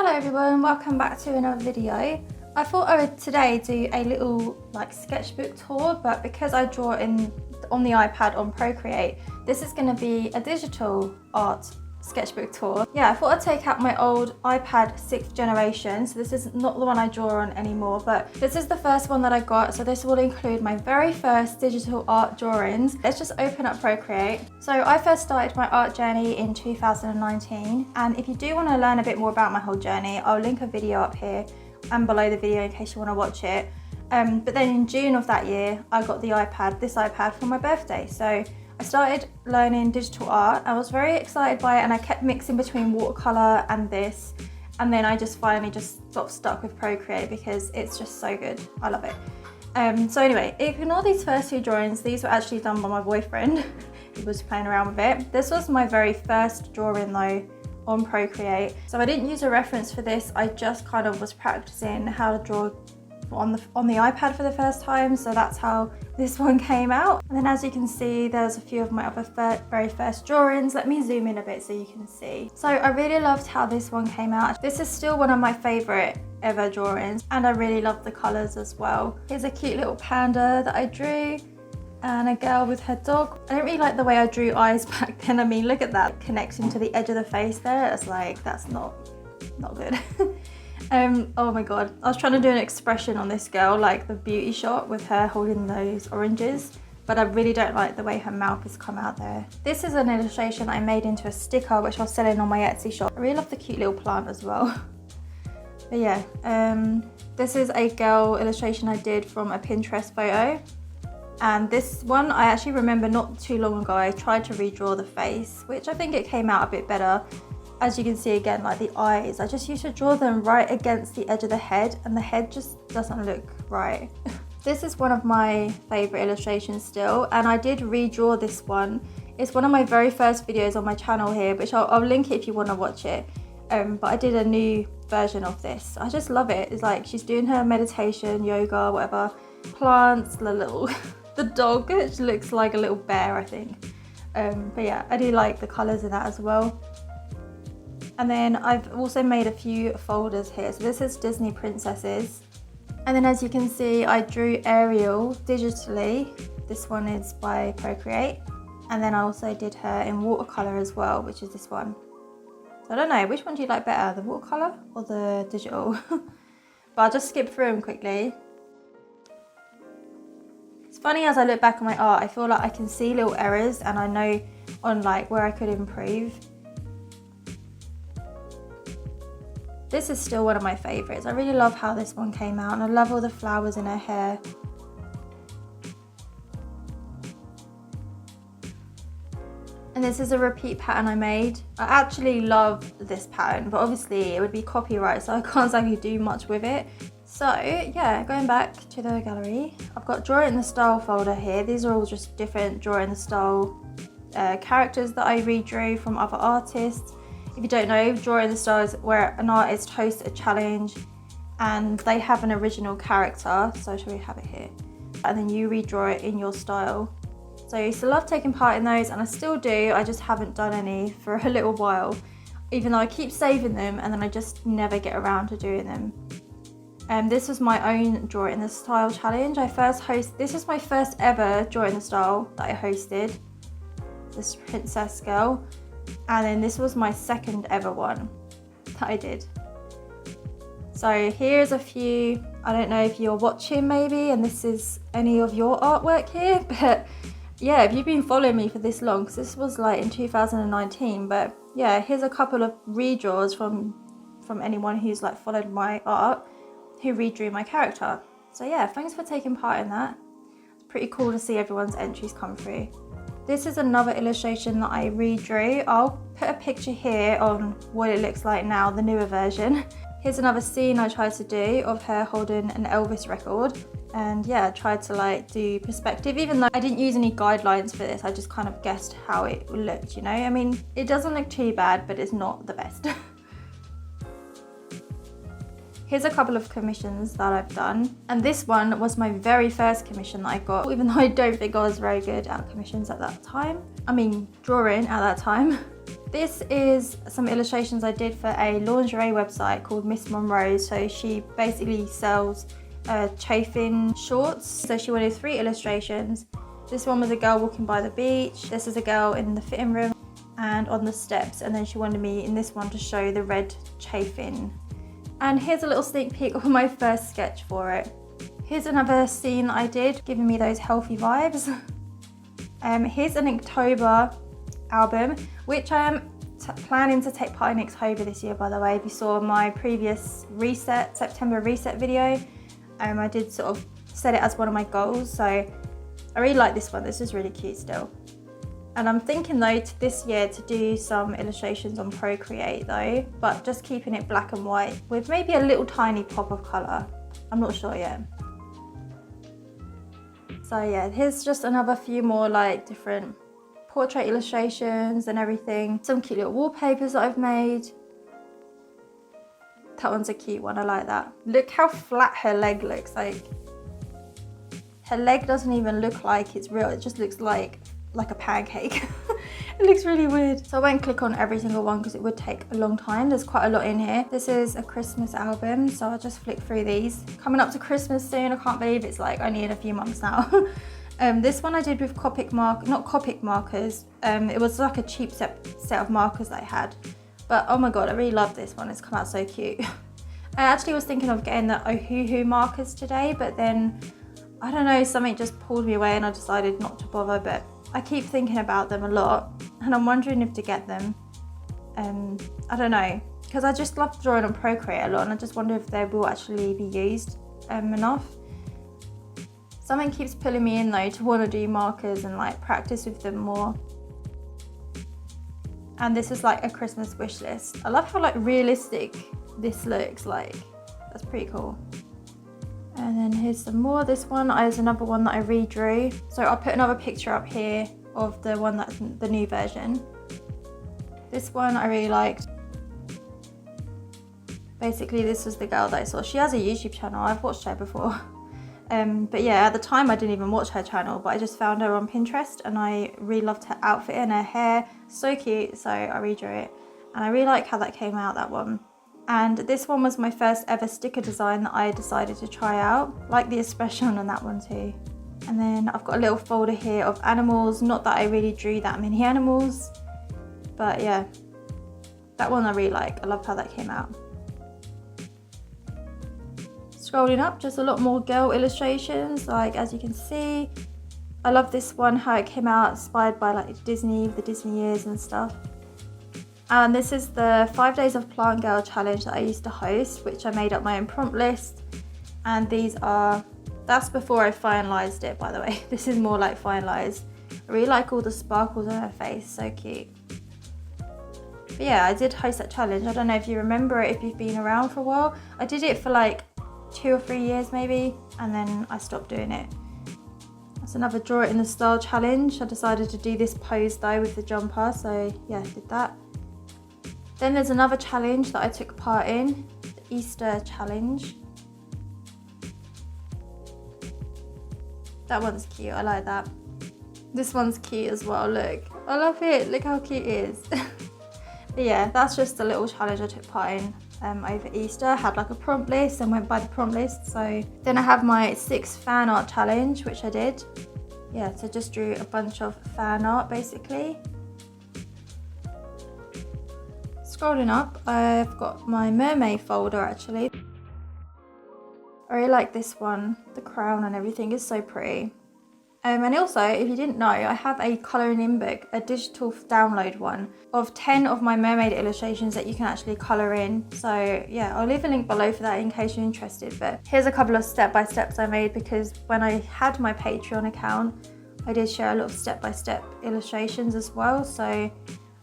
Hello everyone, welcome back to another video. I thought I would today do a little sketchbook tour, but because I draw on the iPad on Procreate, this is going to be a digital art sketchbook tour. Yeah, I thought I'd take out my old iPad 6th generation, so this is not the one I draw on anymore, but this is the first one that I got, so this will include my very first digital art drawings. Let's just open up Procreate. So I first started my art journey in 2019, and if you do want to learn a bit more about my whole journey, I'll link a video up here and below the video in case you want to watch it. But then in June of that year, I got this iPad for my birthday. So I started learning digital art. I was very excited by it and I kept mixing between watercolor and this. And then I just finally got stuck with Procreate because it's just so good. I love it. So anyway, ignore these first few drawings. These were actually done by my boyfriend. He was playing around with it. This was my very first drawing though on Procreate. So I didn't use a reference for this. I just kind of was practicing how to draw on the iPad for the first time, so that's how this one came out. And then as you can see, there's a few of my other very first drawings. Let me zoom in a bit so you can see. So I really loved how this one came out. This is still one of my favorite ever drawings, and I really love the colors as well. Here's a cute little panda that I drew and a girl with her dog. I don't really like the way I drew eyes back then. I mean, look at that connecting to the edge of the face there. It's like, that's not good. Oh my god, I was trying to do an expression on this girl, like the beauty shot with her holding those oranges, but I really don't like the way her mouth has come out there. This is an illustration I made into a sticker which I was selling on my Etsy shop. I really love the cute little plant as well. But yeah, this is a girl illustration I did from a Pinterest photo. And this one I actually remember not too long ago I tried to redraw the face, which I think it came out a bit better. As you can see again, like the eyes, I just used to draw them right against the edge of the head, and the head just doesn't look right. This is one of my favorite illustrations still, and I did redraw this one. It's one of my very first videos on my channel here, which I'll link it if you want to watch it. But I did a new version of this. I just love it. It's like she's doing her meditation, yoga, whatever. Plants, the dog, which looks like a little bear, I think. But yeah, I do like the colours in that as well. And then I've also made a few folders here. So this is Disney princesses. And then as you can see, I drew Ariel digitally. This one is by Procreate. And then I also did her in watercolor as well, which is this one. So I don't know, which one do you like better, the watercolor or the digital? But I'll just skip through them quickly. It's funny, as I look back on my art, I feel like I can see little errors and I know on where I could improve. This is still one of my favorites. I really love how this one came out, and I love all the flowers in her hair. And this is a repeat pattern I made. I actually love this pattern, but obviously it would be copyright, so I can't exactly do much with it. So yeah, going back to the gallery, I've got Draw It in the Style folder here. These are all just different Draw It in the Style characters that I redrew from other artists. If you don't know, Draw It in the Style is where an artist hosts a challenge and they have an original character. So shall we have it here? And then you redraw it in your style. So I used to love taking part in those, and I still do. I just haven't done any for a little while, even though I keep saving them and then I just never get around to doing them. This was my own Draw It in the Style challenge. This was my first ever Draw It in the Style that I hosted, this princess girl. And then this was my second ever one that I did. So here's a few, I don't know if you're watching maybe, and this is any of your artwork here, but yeah, if you've been following me for this long, because this was in 2019, but yeah, here's a couple of redraws from anyone who's followed my art, who redrew my character. So yeah, thanks for taking part in that. It's pretty cool to see everyone's entries come through. This is another illustration that I redrew. I'll put a picture here on what it looks like now, the newer version. Here's another scene I tried to do of her holding an Elvis record. And yeah, I tried to do perspective, even though I didn't use any guidelines for this. I just kind of guessed how it looked, you know? I mean, it doesn't look too bad, but it's not the best. Here's a couple of commissions that I've done. And this one was my very first commission that I got, even though I don't think I was very good at commissions at that time. I mean, drawing at that time. This is some illustrations I did for a lingerie website called Miss Monroe. So she basically sells chafing shorts. So she wanted 3 illustrations. This one was a girl walking by the beach. This is a girl in the fitting room and on the steps. And then she wanted me in this one to show the red chafing. And here's a little sneak peek of my first sketch for it. Here's another scene I did, giving me those healthy vibes. Here's an Inktober album, which I am planning to take part in Inktober this year, by the way. If you saw my previous reset, September reset video, I did sort of set it as one of my goals. So I really like this one. This is really cute still. And I'm thinking though this year to do some illustrations on Procreate though, but just keeping it black and white with maybe a little tiny pop of colour. I'm not sure yet. So yeah, here's just another few more like different portrait illustrations and everything. Some cute little wallpapers that I've made. That one's a cute one, I like that. Look how flat her leg looks. Like, her leg doesn't even look like it's real, it just looks like a pancake. It looks really weird. So I won't click on every single one because it would take a long time. There's quite a lot in here. This is a Christmas album, so I'll just flick through these. Coming up to Christmas soon, I can't believe it's like only in a few months now. This one I did with not Copic markers. It was like a cheap set of markers that I had. But oh my god, I really love this one. It's come out so cute. I actually was thinking of getting the Ohuhu markers today, but then I don't know, something just pulled me away and I decided not to bother, but I keep thinking about them a lot and I'm wondering if to get them. I don't know, because I just love drawing on Procreate a lot and I just wonder if they will actually be used enough. Something keeps pulling me in though to want to do markers and like practice with them more. And this is like a Christmas wish list. I love how like realistic this looks like. That's pretty cool. And then here's some more. This one is another one that I redrew. So I'll put another picture up here of the one that's the new version. This one I really liked. Basically this was the girl that I saw. She has a YouTube channel, I've watched her before. But yeah, at the time I didn't even watch her channel, but I just found her on Pinterest and I really loved her outfit and her hair. So cute, so I redrew it. And I really like how that came out, that one. And this one was my first ever sticker design that I decided to try out. Like the expression on that one too. And then I've got a little folder here of animals. Not that I really drew that many animals, but yeah, that one I really like. I love how that came out. Scrolling up, just a lot more girl illustrations, like as you can see. I love this one, how it came out inspired by like Disney, the Disney years and stuff. And this is the 5 Days of Plant Girl challenge that I used to host, which I made up my own prompt list. And these are, that's before I finalised it, by the way. This is more like finalised. I really like all the sparkles on her face, so cute. But yeah, I did host that challenge. I don't know if you remember it, if you've been around for a while. I did it for like 2 or 3 years maybe, and then I stopped doing it. That's another draw it in the style challenge. I decided to do this pose though with the jumper, so yeah, I did that. Then there's another challenge that I took part in, the Easter challenge. That one's cute, I like that. This one's cute as well, look. I love it, look how cute it is. But yeah, that's just a little challenge I took part in over Easter. I had like a prompt list and went by the prompt list. So then I have my 6 fan art challenge, which I did. Yeah, so just drew a bunch of fan art basically. Scrolling up, I've got my mermaid folder actually. I really like this one. The crown and everything is so pretty. And also, if you didn't know, I have a colouring in book, a digital download one, of 10 of my mermaid illustrations that you can actually colour in. So yeah, I'll leave a link below for that in case you're interested. But here's a couple of step-by-steps I made, because when I had my Patreon account, I did share a lot of step-by-step illustrations as well. So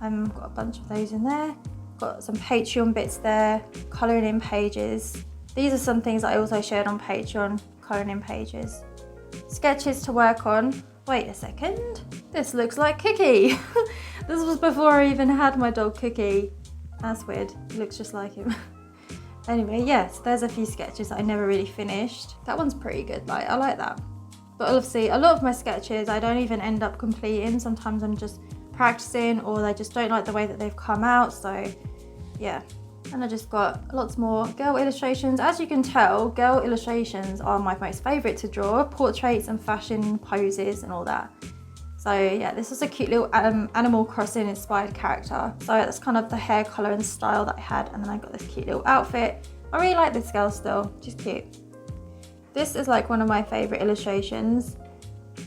I've got a bunch of those in there. Got some Patreon bits there, colouring in pages. These are some things that I also shared on Patreon, colouring in pages. Sketches to work on. Wait a second, this looks like Cookie. This was before I even had my dog Cookie. That's weird, he looks just like him. Anyway, yes, there's a few sketches that I never really finished. That one's pretty good, like I like that. But obviously a lot of my sketches I don't even end up completing. Sometimes I'm just practicing, or they just don't like the way that they've come out, so yeah. And I just got lots more girl illustrations. As you can tell, girl illustrations are my most favourite to draw, portraits and fashion poses and all that. So yeah, this is a cute little Animal Crossing inspired character. So that's kind of the hair colour and style that I had, and then I got this cute little outfit. I really like this girl still, she's cute. This is like one of my favourite illustrations.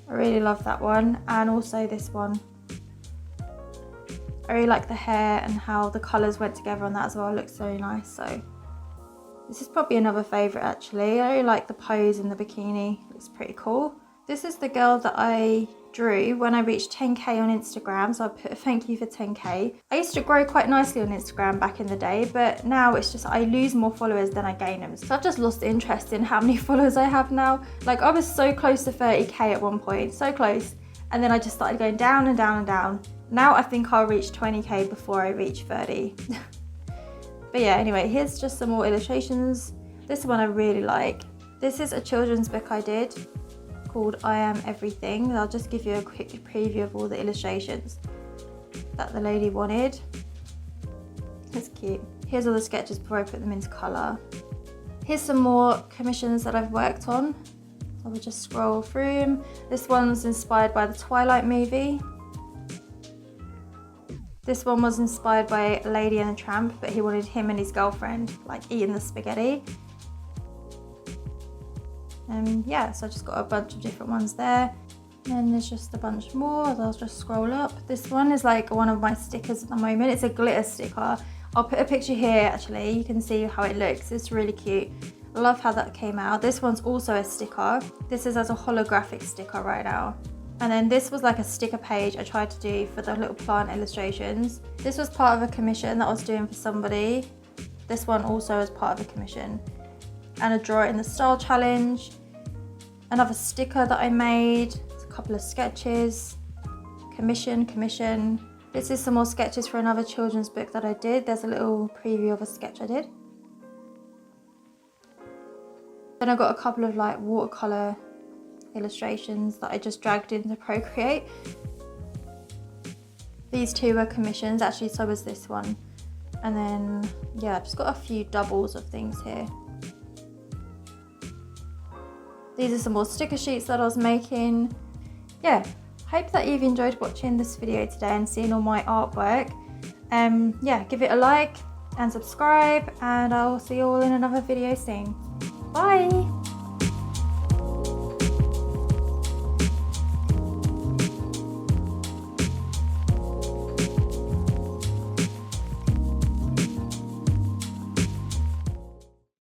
I really love that one, and also this one. I really like the hair and how the colours went together on that as well. It looks so nice. So this is probably another favourite actually. I really like the pose in the bikini. It's pretty cool. This is the girl that I drew when I reached 10k on Instagram. So I put a thank you for 10k. I used to grow quite nicely on Instagram back in the day, but now it's just I lose more followers than I gain them. So I've just lost interest in how many followers I have now. Like I was so close to 30k at one point, so close. And then I just started going down and down and down. Now I think I'll reach 20k before I reach 30. But yeah, anyway, here's just some more illustrations. This one I really like. This is a children's book I did called I Am Everything. I'll just give you a quick preview of all the illustrations that the lady wanted. It's cute. Here's all the sketches before I put them into colour. Here's some more commissions that I've worked on. I will just scroll through them. This one's inspired by the Twilight movie. This one was inspired by Lady and the Tramp, but he wanted him and his girlfriend like eating the spaghetti. Yeah, so I just got a bunch of different ones there. And then there's just a bunch more. I'll just scroll up. This one is like one of my stickers at the moment. It's a glitter sticker. I'll put a picture here actually. You can see how it looks. It's really cute. I love how that came out. This one's also a sticker. This is as a holographic sticker right now. And then this was like a sticker page I tried to do for the little plant illustrations. This was part of a commission that I was doing for somebody. This one also is part of a commission. And a draw it in the style challenge. Another sticker that I made. A couple of sketches. Commission. This is some more sketches for another children's book that I did. There's a little preview of a sketch I did. Then I got a couple of like watercolour illustrations that I just dragged into Procreate. These two were commissions, actually so was this one. And then yeah, I've just got a few doubles of things here. These are some more sticker sheets that I was making. Yeah, hope that you've enjoyed watching this video today and seeing all my artwork. Yeah, give it a like and subscribe, and I'll see you all in another video soon. Bye!